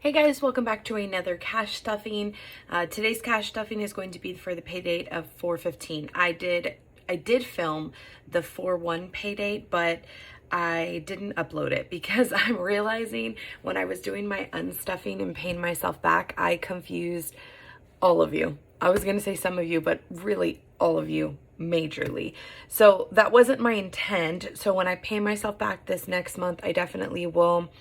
Hey guys, welcome back to another cash stuffing. Today's cash stuffing is going to be for the pay date of 4/15. I did film the 4/1 pay date, but I didn't upload it because I'm realizing when I was doing my unstuffing and paying myself back, I confused all of you. I was gonna say some of you, but really all of you majorly. So that wasn't my intent. So when I pay myself back this next month, I definitely will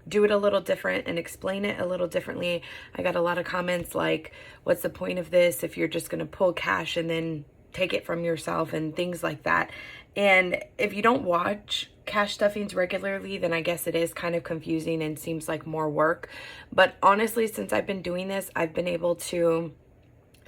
do it a little different and explain it a little differently. I got a lot of comments like, what's the point of this if you're just going to pull cash and then take it from yourself and things like that. And if you don't watch cash stuffings regularly, then I guess it is kind of confusing and seems like more work. But honestly, since I've been doing this, I've been able to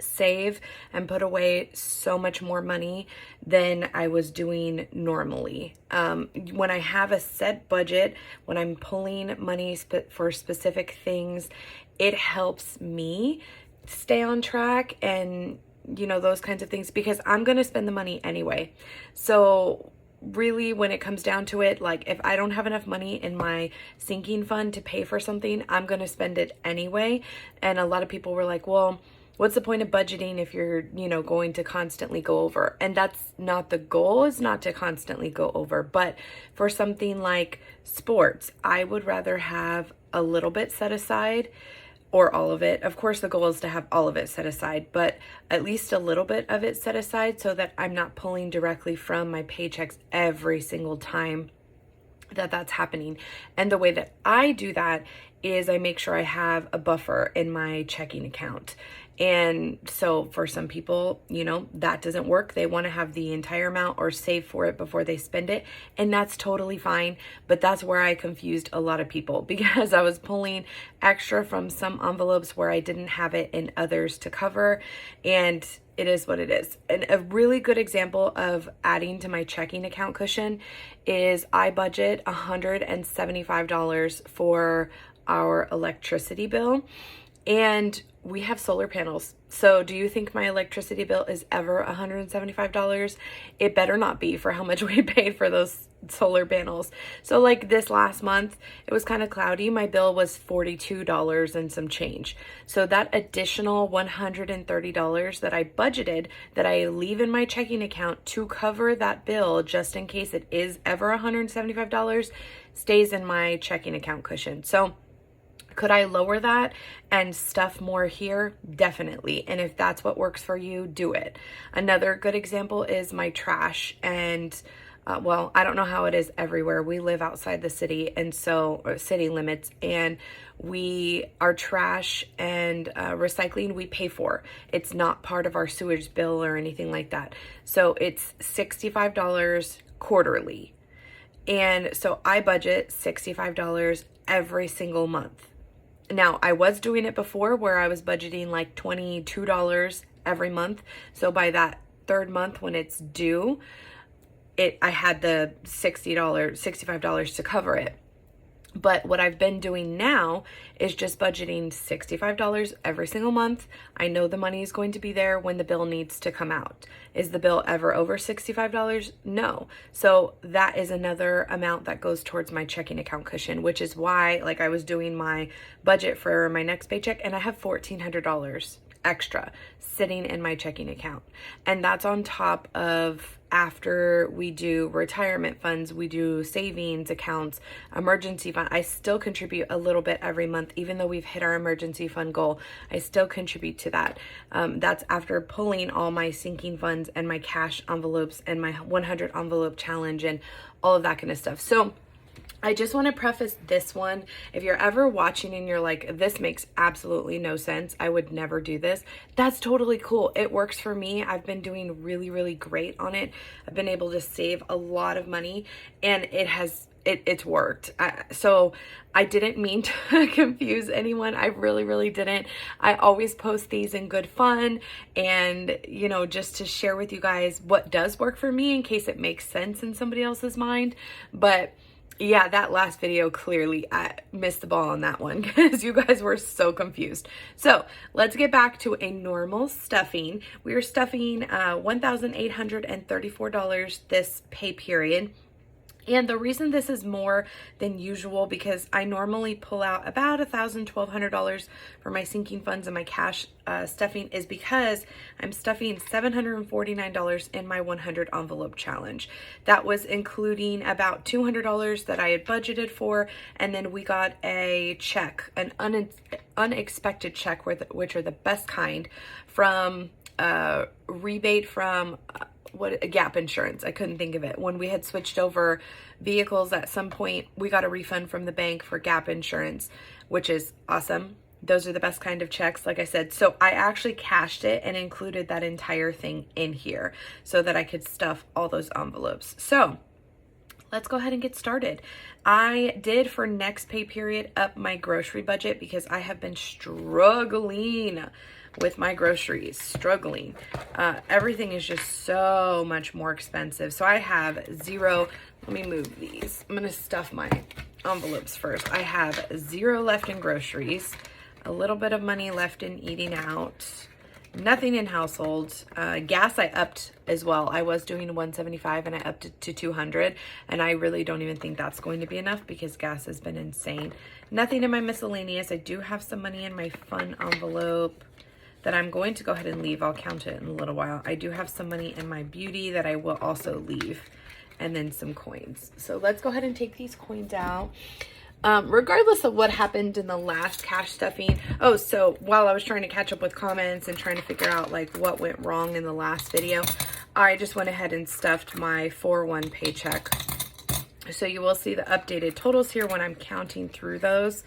save and put away so much more money than I was doing normally. When I have a set budget, when I'm pulling money for specific things, it helps me stay on track and those kinds of things, because I'm going to spend the money anyway. So really, when it comes down to it, like if I don't have enough money in my sinking fund to pay for something, I'm going to spend it anyway. And a lot of people were like, well, what's the point of budgeting if you're, going to constantly go over? And that's not the goal, is not to constantly go over. But for something like sports, I would rather have a little bit set aside or all of it. Of course, the goal is to have all of it set aside, but at least a little bit of it set aside so that I'm not pulling directly from my paychecks every single time that's happening. And the way that I do that is I make sure I have a buffer in my checking account. And so for some people, that doesn't work. They want to have the entire amount or save for it before they spend it. And that's totally fine. But that's where I confused a lot of people, because I was pulling extra from some envelopes where I didn't have it in others to cover. And it is what it is. And a really good example of adding to my checking account cushion is I budget $175 for our electricity bill. And we have solar panels. So do you think my electricity bill is ever $175? It better not be, for how much we paid for those solar panels. So like this last month, it was kind of cloudy. My bill was $42 and some change. So that additional $130 that I budgeted, that I leave in my checking account to cover that bill just in case it is ever $175, stays in my checking account cushion. So could I lower that and stuff more here? Definitely. And if that's what works for you, do it. Another good example is my trash. And well, I don't know how it is everywhere. We live outside the city, and so city limits, and our trash and recycling we pay for. It's not part of our sewage bill or anything like that. So it's $65 quarterly. And so I budget $65 every single month. Now, I was doing it before where I was budgeting like $22 every month. So by that third month when it's due, I had the $65 to cover it. But what I've been doing now is just budgeting $65 every single month. I know the money is going to be there when the bill needs to come out. Is the bill ever over $65? No. So that is another amount that goes towards my checking account cushion, which is why, like, I was doing my budget for my next paycheck and I have $1,400 extra sitting in my checking account. And that's on top of, after we do retirement funds, we do savings accounts, emergency fund. I still contribute a little bit every month, even though we've hit our emergency fund goal. I still contribute to that. That's after pulling all my sinking funds and my cash envelopes and my 100 envelope challenge and all of that kind of stuff. So I just want to preface this one. If you're ever watching and you're like, this makes absolutely no sense, I would never do this, that's totally cool. It works for me. I've been doing really, really great on it. I've been able to save a lot of money, and it's worked. So I didn't mean to confuse anyone. I really, really didn't. I always post these in good fun and, just to share with you guys what does work for me in case it makes sense in somebody else's mind. But yeah, that last video, clearly I missed the ball on that one because you guys were so confused. So let's get back to a normal stuffing. We are stuffing $1,834 this pay period. And the reason this is more than usual, because I normally pull out about $1,000–1,200 for my sinking funds and my cash stuffing, is because I'm stuffing $749 in my 100 envelope challenge. That was including about $200 that I had budgeted for, and then we got a check, an unexpected check, which are the best kind, from rebate from Gap insurance. I couldn't think of it. When we had switched over vehicles at some point, we got a refund from the bank for Gap insurance, which is awesome. Those are the best kind of checks, like I said. So I actually cashed it and included that entire thing in here so that I could stuff all those envelopes. So let's go ahead and get started. I did, for next pay period, up my grocery budget because I have been struggling with my groceries, struggling. Everything is just so much more expensive. So I have zero. Let me move these. I'm gonna stuff my envelopes first. I have zero left in groceries, a little bit of money left in eating out, nothing in household. Gas I upped as well. I was doing $175 and I upped it to $200, and I really don't even think that's going to be enough because gas has been insane. Nothing in my miscellaneous. I do have some money in my fun envelope that I'm going to go ahead and leave. I'll count it in a little while. I do have some money in my beauty that I will also leave, and then some coins. So let's go ahead and take these coins out. Regardless of what happened in the last cash stuffing. Oh, so while I was trying to catch up with comments and trying to figure out like what went wrong in the last video, I just went ahead and stuffed my 4/1 paycheck. So you will see the updated totals here when I'm counting through those.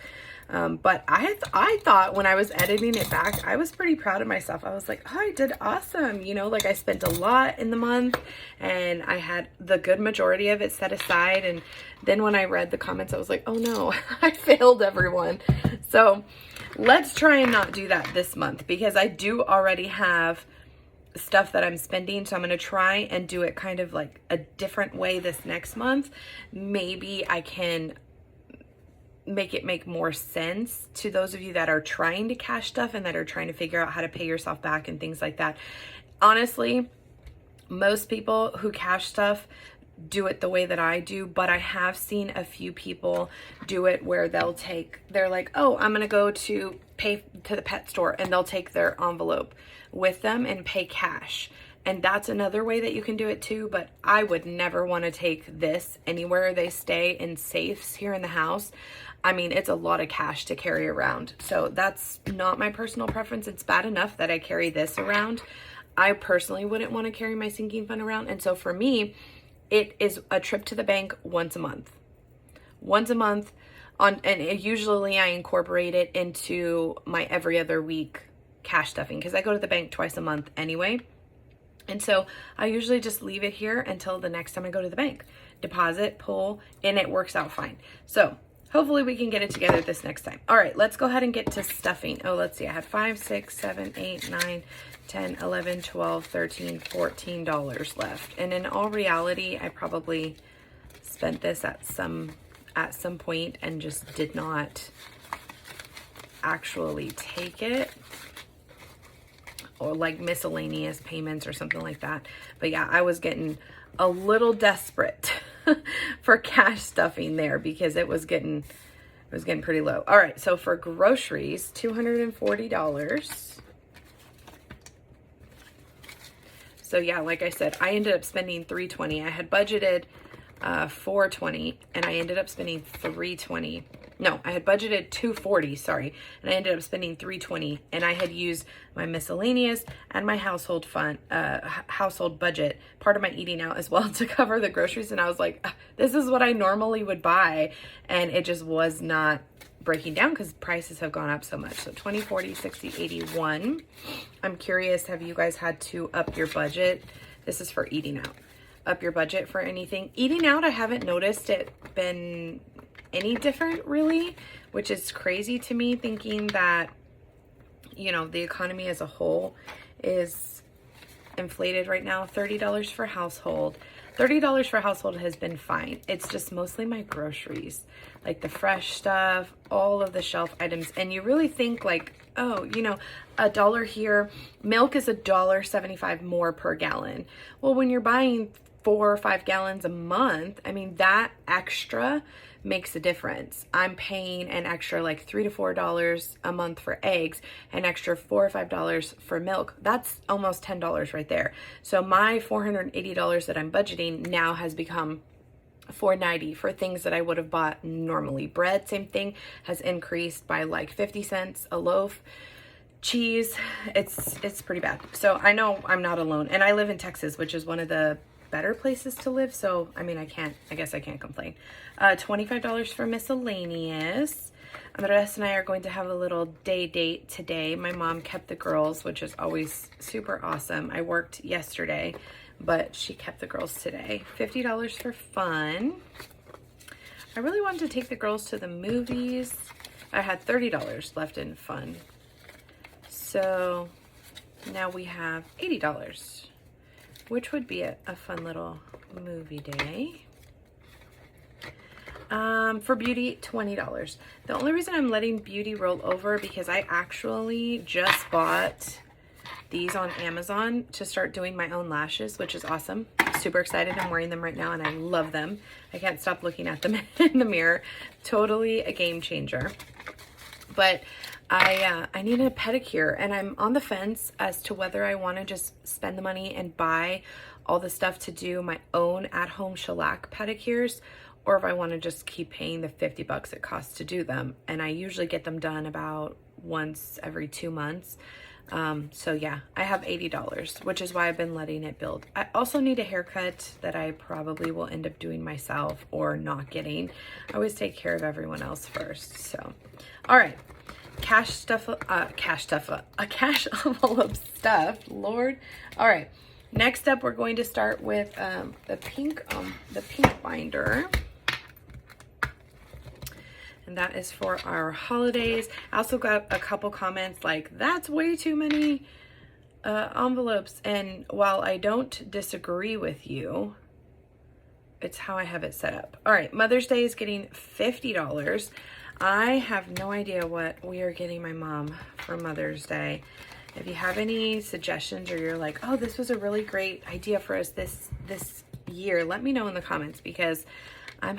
But I thought when I was editing it back, I was pretty proud of myself. I was like, oh, I did awesome. You know, like I spent a lot in the month and I had the good majority of it set aside. And then when I read the comments, I was like, oh no, I failed everyone. So let's try and not do that this month because I do already have stuff that I'm spending. So I'm going to try and do it kind of like a different way this next month. Maybe I can make it make more sense to those of you that are trying to cash stuff and that are trying to figure out how to pay yourself back and things like that. Honestly, most people who cash stuff do it the way that I do, but I have seen a few people do it where they're like, oh, I'm gonna go to pay to the pet store, and they'll take their envelope with them and pay cash. And that's another way that you can do it too, but I would never want to take this anywhere they stay in safes here in the house. I mean, it's a lot of cash to carry around. So that's not my personal preference. It's bad enough that I carry this around. I personally wouldn't want to carry my sinking fund around. And so for me, it is a trip to the bank once a month. Once a month, and usually I incorporate it into my every other week cash stuffing because I go to the bank twice a month anyway. And so I usually just leave it here until the next time I go to the bank. Deposit, pull, and it works out fine. So hopefully we can get it together this next time. All right, let's go ahead and get to stuffing. Oh, let's see. I had $5, $6, $7, $8, $9, $10, $11, $12, $13, $14 left. And in all reality, I probably spent this at some point and just did not actually take it, or like miscellaneous payments or something like that. But yeah, I was getting a little desperate for cash stuffing there because it was getting pretty low. All right, so for groceries, $240. So yeah, like I said, I ended up spending $320. I had budgeted $420 and I ended up spending $320. No, I had budgeted $240, sorry, and I ended up spending $320, and I had used my miscellaneous and my household fund, household budget, part of my eating out as well, to cover the groceries. And I was like, this is what I normally would buy, and it just was not breaking down because prices have gone up so much. So 20, 40, 60, 81. I'm curious, have you guys had to up your budget? This is for eating out. Up your budget for anything. Eating out, I haven't noticed it been any different really, which is crazy to me, thinking that, you know, the economy as a whole is inflated right now. $30 for household. $30 for household has been fine. It's just mostly my groceries, like the fresh stuff, all of the shelf items. And you really think like, oh, you know, $1 here. Milk is $1.75 more per gallon. Well, when you're buying 4 or 5 gallons a month, I mean, that extra makes a difference. I'm paying an extra like $3 to $4 a month for eggs, an extra $4 or $5 for milk. That's almost $10 right there. So my $480 that I'm budgeting now has become $4.90 for things that I would have bought normally. Bread, same thing, has increased by like 50 cents a loaf. Cheese, it's pretty bad. So I know I'm not alone, and I live in Texas, which is one of the better places to live. So I mean, I guess I can't complain. $25 for miscellaneous. Andres and I are going to have a little day date today. My mom kept the girls, which is always super awesome. I worked yesterday, but she kept the girls today. $50 for fun. I really wanted to take the girls to the movies. I had $30 left in fun. So now we have $80, which would be a fun little movie day. For beauty, $20. The only reason I'm letting beauty roll over because I actually just bought these on Amazon to start doing my own lashes, which is awesome. Super excited. I'm wearing them right now and I love them. I can't stop looking at them in the mirror. Totally a game changer. But I need a pedicure, and I'm on the fence as to whether I want to just spend the money and buy all the stuff to do my own at-home shellac pedicures, or if I want to just keep paying the $50 it costs to do them. And I usually get them done about once every 2 months. So yeah, I have $80, which is why I've been letting it build. I also need a haircut that I probably will end up doing myself or not getting. I always take care of everyone else first. So, all right. Cash envelope stuff, Lord. All right, next up we're going to start with the pink binder, and that is for our holidays. I also got a couple comments like, that's way too many envelopes, and while I don't disagree with you, it's how I have it set up. All right, Mother's Day is getting $50. I have no idea what we are getting my mom for Mother's Day. If you have any suggestions, or you're like, oh, this was a really great idea for us this year, let me know in the comments, because I'm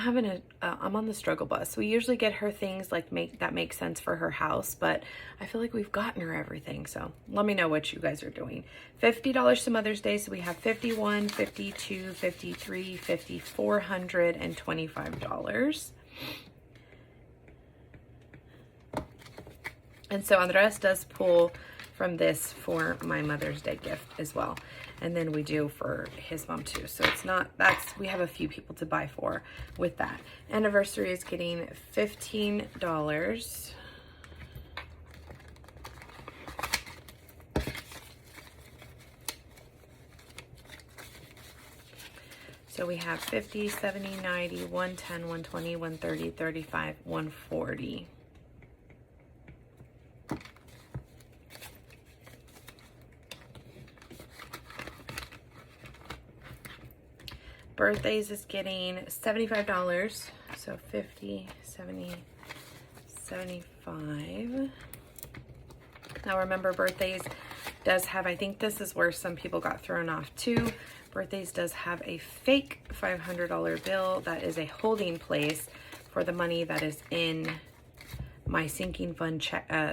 on the struggle bus. We usually get her things like that make sense for her house, but I feel like we've gotten her everything. So let me know what you guys are doing. $50 to Mother's Day. So we have $51, $52, $53, $54, and $25. And so Andres does pull from this for my Mother's Day gift as well. And then we do for his mom too. So it's not, we have a few people to buy for with that. Anniversary is getting $15. So we have 50, 70, 90, 110, 120, 130, 35, 140. Birthdays is getting $75. So 50, 70, 75. Now remember, birthdays does have, I think this is where some people got thrown off too. Birthdays does have a fake $500 bill that is a holding place for the money that is in my sinking fund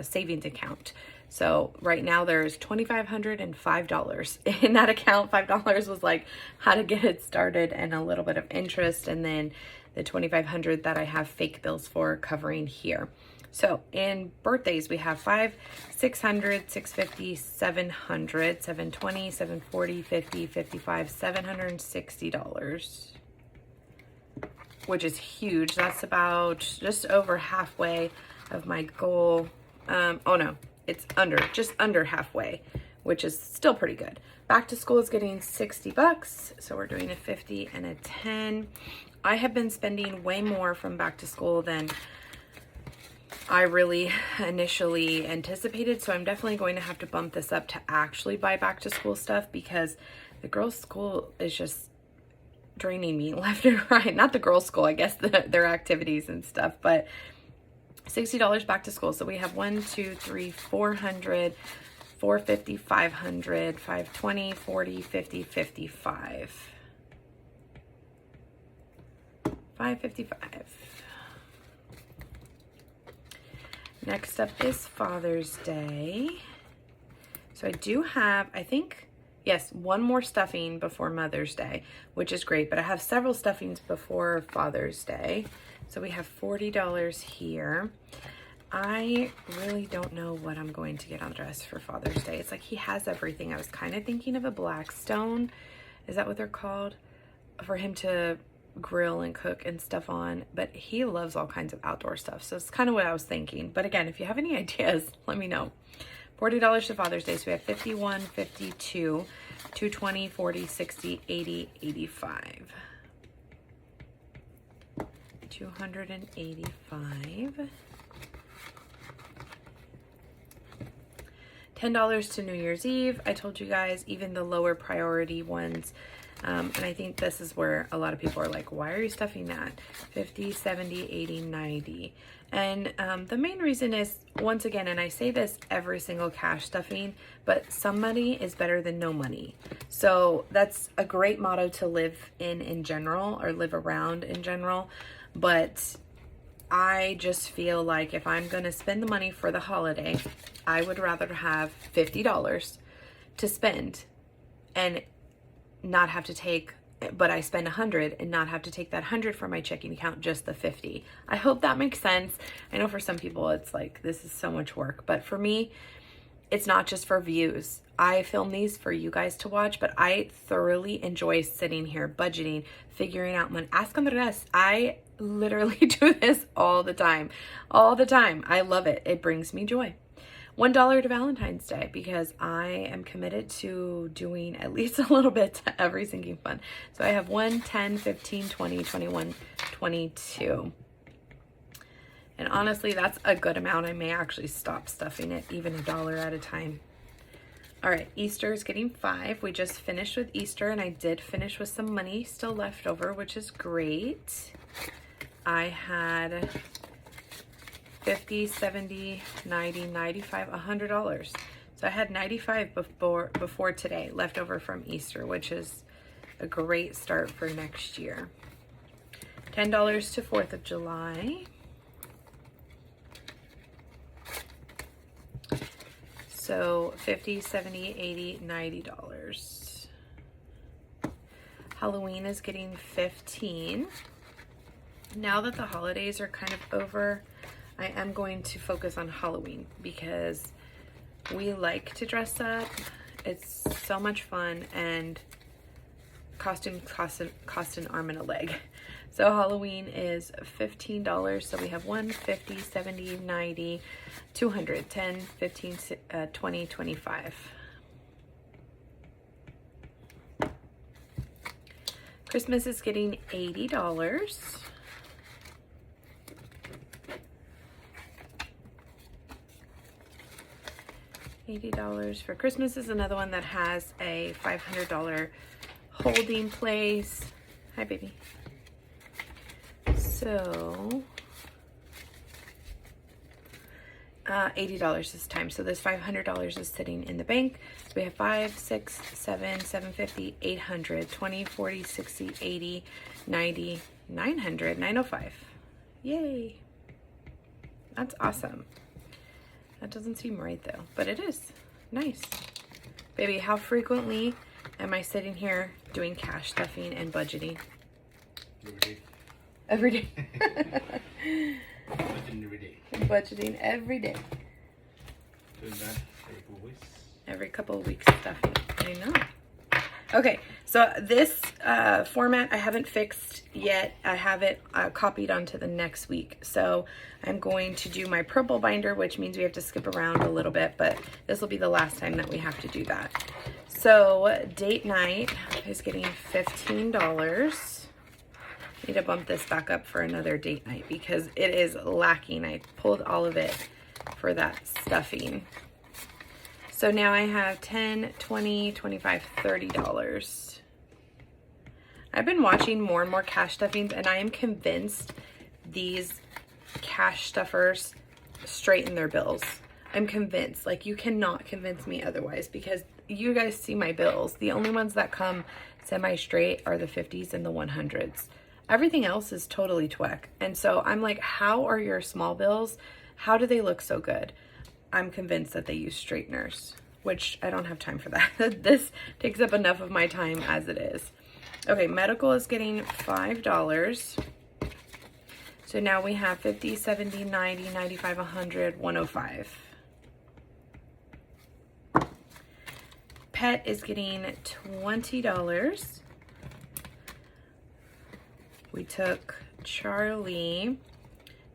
savings account. So right now there's $2,500 and $5 in that account. $5 was like how to get it started and a little bit of interest, and then the $2,500 that I have fake bills for covering here. So in birthdays we have 5, 600, 650, 700, 720, 740, 50, 55, $760, which is huge. That's about just over halfway of my goal. Oh no, it's just under halfway, which is still pretty good. Back to school is getting $60, so we're doing a 50 and a 10. I have been spending way more from back to school than I really initially anticipated, so I'm definitely going to have to bump this up to actually buy back to school stuff, because the girls' school is just draining me left and right. Not the girls' school, I guess their activities and stuff, but $60 back to school. So we have 1, 2, 3, 400, 450, 500, 520, 40, 50, 55. $5.55. Next up is Father's Day. So I do have, I think, yes, one more stuffing before Mother's Day, which is great, but I have several stuffings before Father's Day. So we have $40 here. I really don't know what I'm going to get on dress for Father's Day. It's like he has everything. I was kind of thinking of a Blackstone. Is that what they're called? For him to grill and cook and stuff on, but he loves all kinds of outdoor stuff, so it's kind of what I was thinking. But again, if you have any ideas, let me know. $40 to Father's Day, so we have 51, 52, 220, 40, 60, 80, 85. 285. $10 to New Year's Eve. I told you guys, even the lower priority ones, and I think this is where a lot of people are like, why are you stuffing that? 50, 70, 80, 90. And the main reason is, once again, and I say this every single cash stuffing, but some money is better than no money. So that's a great motto to live in general, or live around in general. But I just feel like if I'm going to spend the money for the holiday, I would rather have $50 to spend and not have to take, but I spend 100 and not have to take that 100 from my checking account, just the 50. I hope that makes sense. I know for some people it's like, this is so much work, but for me, it's not just for views. I film these for you guys to watch, but I thoroughly enjoy sitting here, budgeting, figuring out when ask on the rest. I literally do this all the time. All the time. I love it. It brings me joy. $1 to Valentine's Day, because I am committed to doing at least a little bit to every sinking fund. So I have 1, 10, 15, 20, 21, 22. And honestly, that's a good amount. I may actually stop stuffing it, even $1 at a time. All right, Easter is getting 5. We just finished with Easter, and I did finish with some money still left over, which is great. I had 50, 70, 90, 95, $100. So I had 95 before today left over from Easter, which is a great start for next year. $10 to 4th of July. So 50, 70, 80, $90. Halloween is getting 15. Now that the holidays are kind of over, I am going to focus on Halloween because we like to dress up. It's so much fun, and costumes cost an arm and a leg. So Halloween is $15. So we have 1, 50, 70, 90, 200, 10, 15, 20, 25. Christmas is getting $80. $80 for Christmas is another one that has a $500 holding place. Hi, baby. So $80 this time. So this $500 is sitting in the bank. So we have 5, 6, 7, 750, 800, 20, 40, 60, 80, 90, 900, 905. Yay. That's awesome. That doesn't seem right though, but it is. Nice. Baby, how frequently am I sitting here doing cash stuffing and budgeting? Every day. Budgeting every day. Budgeting every day. Doing that every couple of weeks. Every couple of weeks stuffing. I know. Okay, so this format I haven't fixed yet. I have it copied onto the next week. So I'm going to do my purple binder, which means we have to skip around a little bit, but this will be the last time that we have to do that. So date night is getting $15. Need to bump this back up for another date night because it is lacking. I pulled all of it for that stuffing. So now I have 10, 20, 25, $30. I've been watching more and more cash stuffings, and I am convinced these cash stuffers straighten their bills. I'm convinced. Like, you cannot convince me otherwise because you guys see my bills. The only ones that come semi-straight are the 50s and the 100s. Everything else is totally twick. And so I'm like, how are your small bills? How do they look so good? I'm convinced that they use straighteners, which I don't have time for that. This takes up enough of my time as it is. Okay, medical is getting $5. So now we have 50, 70, 90, 95, 100, 105. Pet is getting $20. We took Charlie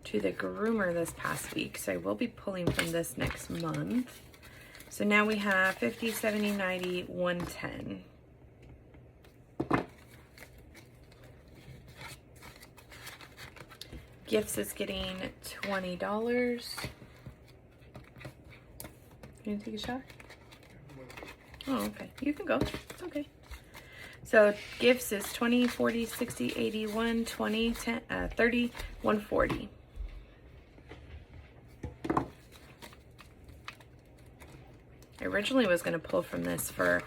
to the groomer this past week, so I will be pulling from this next month. So now we have 50, 70, 90, 110. Gifts is getting $20. You gonna take a shot? Oh, okay. You can go. It's okay. So gifts is 20, 40, 60, 80, 120, 10, 30, 140. I originally was going to pull from this for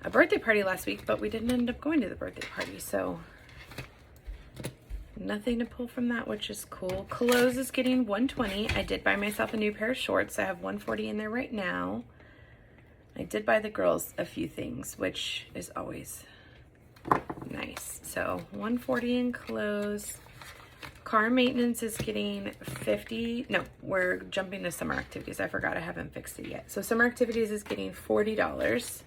a birthday party last week, but we didn't end up going to the birthday party, so nothing to pull from that, which is cool. Clothes is getting 120. I did buy myself a new pair of shorts. I have 140 in there right now. I did buy the girls a few things, which is always nice. So 140 in clothes. Car maintenance is getting 50. No, we're jumping to summer activities. I forgot I haven't fixed it yet. So summer activities is getting $40.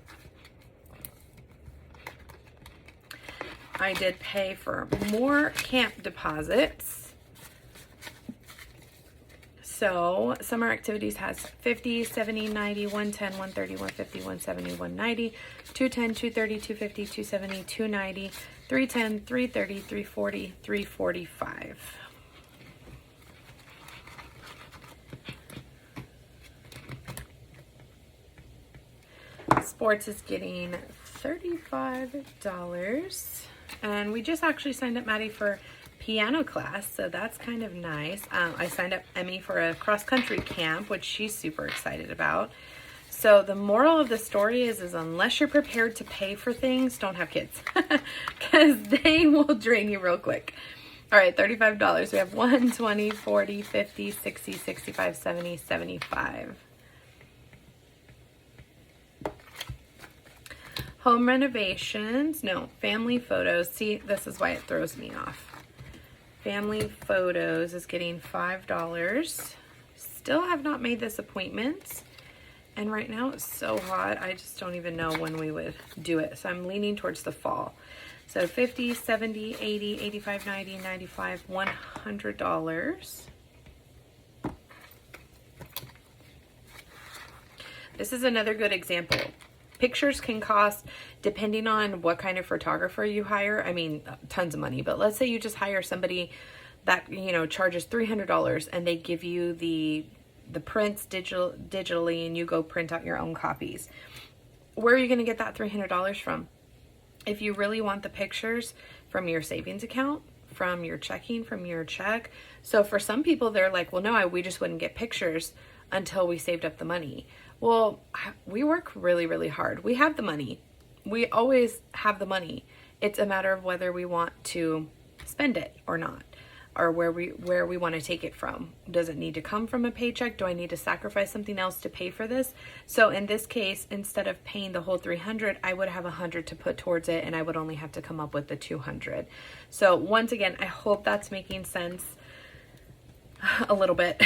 I did pay for more camp deposits. So summer activities has 50, 70, 90, 110, 130, 150, 170, 190, 210, 230, 250, 270, 290, 310, 330, 340, 345. Sports is getting $35. And we just actually signed up Maddie for piano class, so that's kind of nice. I signed up Emmy for a cross-country camp, which she's super excited about. So the moral of the story is unless you're prepared to pay for things, don't have kids, because they will drain you real quick. All right, $35. We have 1, 20, 40, 50, 60, 65, 70, 75. Home renovations, no, family photos. See, this is why it throws me off. Family photos is getting $5. Still have not made this appointment. And right now it's so hot, I just don't even know when we would do it. So I'm leaning towards the fall. So 50, 70, 80, 85, 90, 95, $100. This is another good example. Pictures can cost, depending on what kind of photographer you hire, I mean, tons of money. But let's say you just hire somebody that, you know, charges $300 and they give you the prints digitally and you go print out your own copies. Where are you going to get that $300 from? If you really want the pictures, from your savings account, from your checking, from your check. So for some people, they're like, well, no, we just wouldn't get pictures until we saved up the money. Well, we work really, really hard. We have the money. We always have the money. It's a matter of whether we want to spend it or not, or where we want to take it from. Does it need to come from a paycheck? Do I need to sacrifice something else to pay for this? So in this case, instead of paying the whole $300, I would have $100 to put towards it, and I would only have to come up with the $200. So once again, I hope that's making sense a little bit.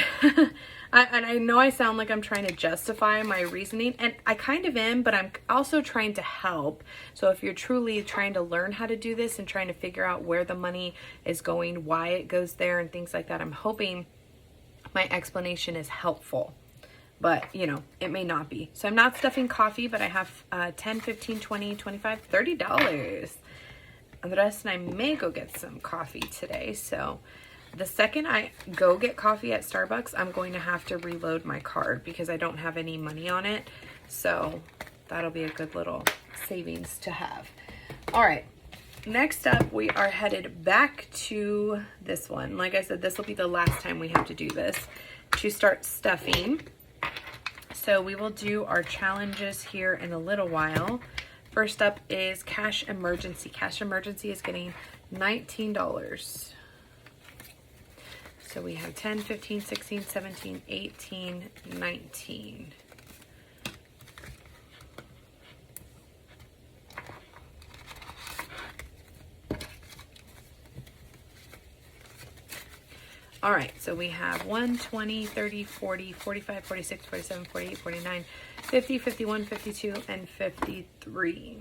And I know I sound like I'm trying to justify my reasoning, and I kind of am, but I'm also trying to help. So if you're truly trying to learn how to do this and trying to figure out where the money is going, why it goes there, and things like that, I'm hoping my explanation is helpful. But, you know, it may not be. So I'm not stuffing coffee, but I have 10, 15, 20, 25, $30. And the rest, and I may go get some coffee today. So the second I go get coffee at Starbucks, I'm going to have to reload my card because I don't have any money on it. So that'll be a good little savings to have. All right, next up, we are headed back to this one. Like I said, this will be the last time we have to do this, to start stuffing. So we will do our challenges here in a little while. First up is cash emergency. Cash emergency is getting $19. So we have 10, 15, 16, 17, 18, 19. All right, so we have 1, 20, 30, 40, 45, 46, 47, 48, 49, 50, 51, 52, and 53.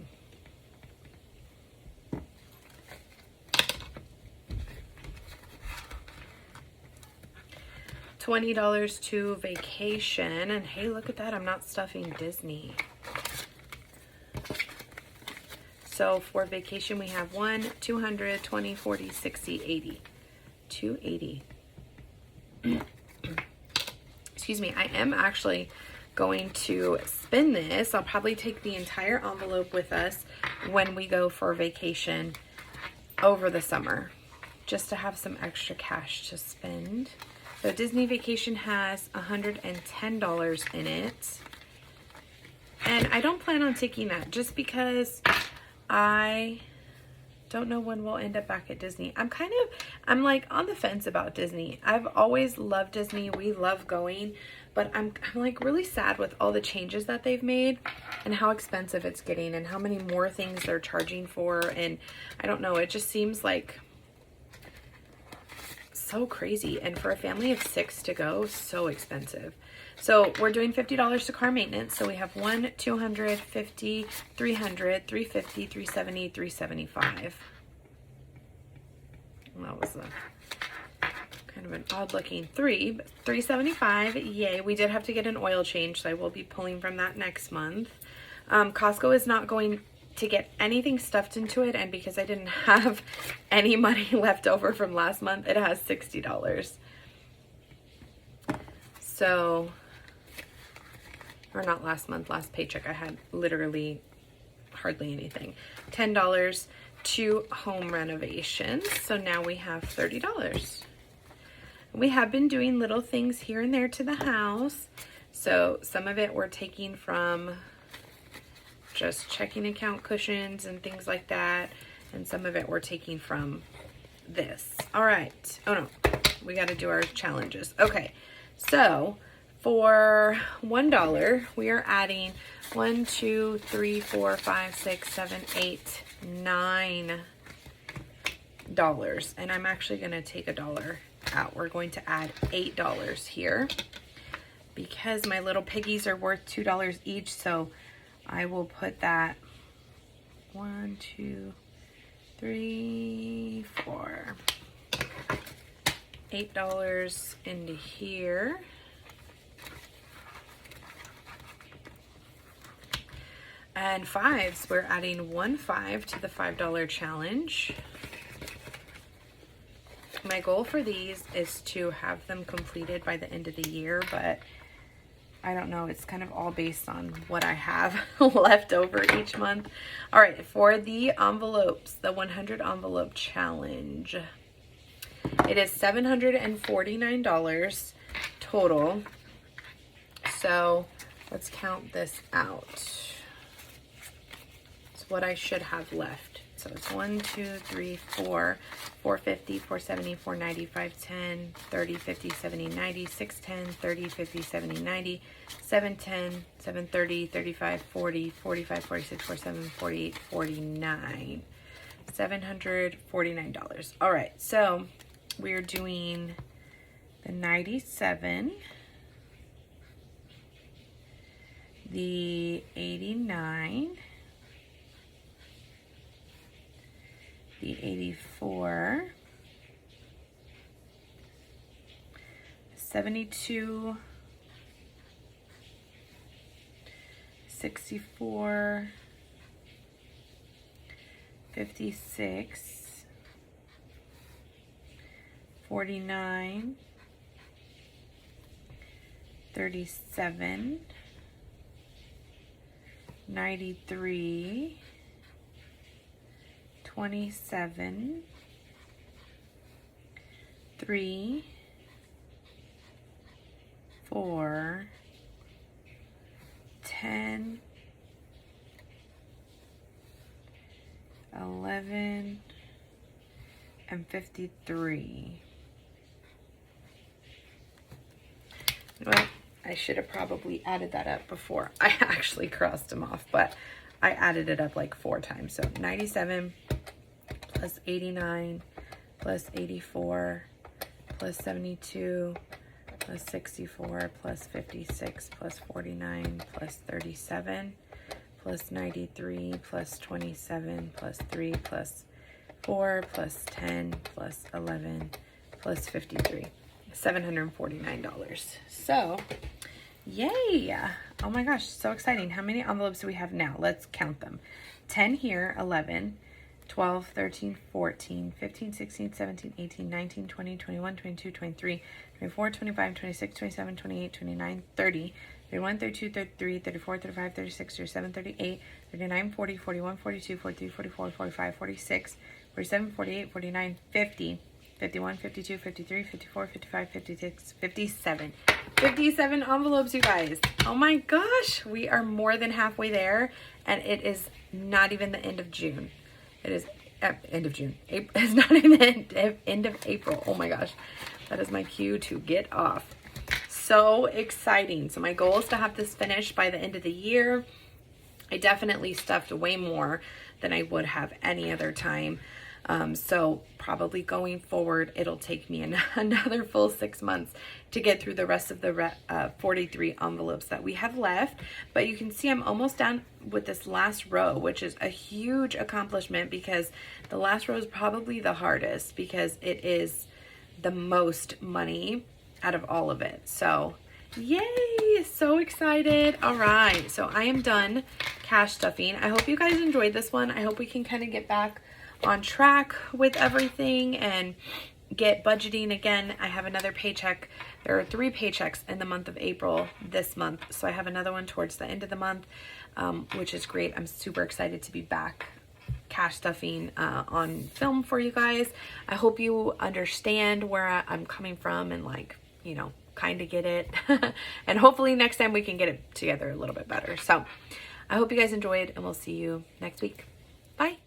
$20 to vacation, and hey, look at that, I'm not stuffing Disney. So for vacation, we have 1, 200, 20, 40, 60, 80. 280. Excuse me, I am actually going to spin this. I'll probably take the entire envelope with us when we go for vacation over the summer, just to have some extra cash to spend. So Disney Vacation has $110 in it. And I don't plan on taking that just because I don't know when we'll end up back at Disney. I'm like on the fence about Disney. I've always loved Disney. We love going, but I'm like really sad with all the changes that they've made and how expensive it's getting and how many more things they're charging for. And I don't know, it just seems like so crazy, and for a family of 6 to go, so expensive. So we're doing $50 to car maintenance. So we have 1, 200, 50, 300, 350, 370, 375. Well, that was a kind of an odd looking 3, but 375. Yay. We did have to get an oil change, so I will be pulling from that next month. Costco is not going to get anything stuffed into it, and because I didn't have any money left over from last month, it has $60. So, or not last month, last paycheck, I had literally hardly anything. $10 to home renovations. So now we have $30. We have been doing little things here and there to the house. So some of it we're taking from just checking account cushions and things like that. And some of it we're taking from this. All right. Oh no, we got to do our challenges. Okay. So for $1, we are adding 1, 2, 3, 4, 5, 6, 7, 8, $9. And I'm actually going to take $1 out. We're going to add $8 here because my little piggies are worth $2 each. So I will put that 1, 2, 3, 4, $8 into here. And 5s, we're adding 1 5 to the $5 challenge. My goal for these is to have them completed by the end of the year, but I don't know. It's kind of all based on what I have left over each month. All right, for the envelopes, the 100 envelope challenge, it is $749 total. So let's count this out. It's what I should have left. So it's 1, 2, 3, 4, 450, 470, 490, 510, 30, 50, 70, 90, 610, 30, 50, 70, 90, 710, 730, 35, 40, 45, 46, 47, 48, 49. $749. All right, so we're doing the 97, the 89, the 84, 72, 64, 56, 49, 37, 93, 27, 3, 4, 10, 11, and 53. Well, I should have probably added that up before I actually crossed them off, but I added it up like 4 times. So 97 plus 89 plus 84 plus 72 plus 64 plus 56 plus 49 plus 37 plus 93 plus 27 plus 3 plus 4 plus 10 plus 11 plus 53. $749. So, yay! Oh my gosh, so exciting. How many envelopes do we have now? Let's count them. 10 here, 11, 12, 13, 14, 15, 16, 17, 18, 19, 20, 21, 22, 23, 24, 25, 26, 27, 28, 29, 30, 31, 32, 33, 34, 35, 36, 37, 38, 39, 40, 41, 42, 43, 44, 45, 46, 47, 48, 49, 50, 51, 52, 53, 54, 55, 56, 57. 57 envelopes, you guys. Oh my gosh, we are more than halfway there, and it is not even the end of June. It is end of June. It's not even the end of April. Oh my gosh, that is my cue to get off. So exciting. So my goal is to have this finished by the end of the year. I definitely stuffed way more than I would have any other time. So probably going forward, it'll take me another full 6 months to get through the rest of the 43 envelopes that we have left. But you can see I'm almost done with this last row, which is a huge accomplishment because the last row is probably the hardest because it is the most money out of all of it. So yay, so excited. All right, so I am done cash stuffing. I hope you guys enjoyed this one. I hope we can kind of get back on track with everything and get budgeting again. I have another paycheck. There are 3 paychecks in the month of April this month, so I have another one towards the end of the month, which is great. I'm super excited to be back cash stuffing on film for you guys. I hope you understand where I'm coming from and, like, you know, kind of get it. And hopefully next time we can get it together a little bit better. So I hope you guys enjoyed, and we'll see you next week. Bye.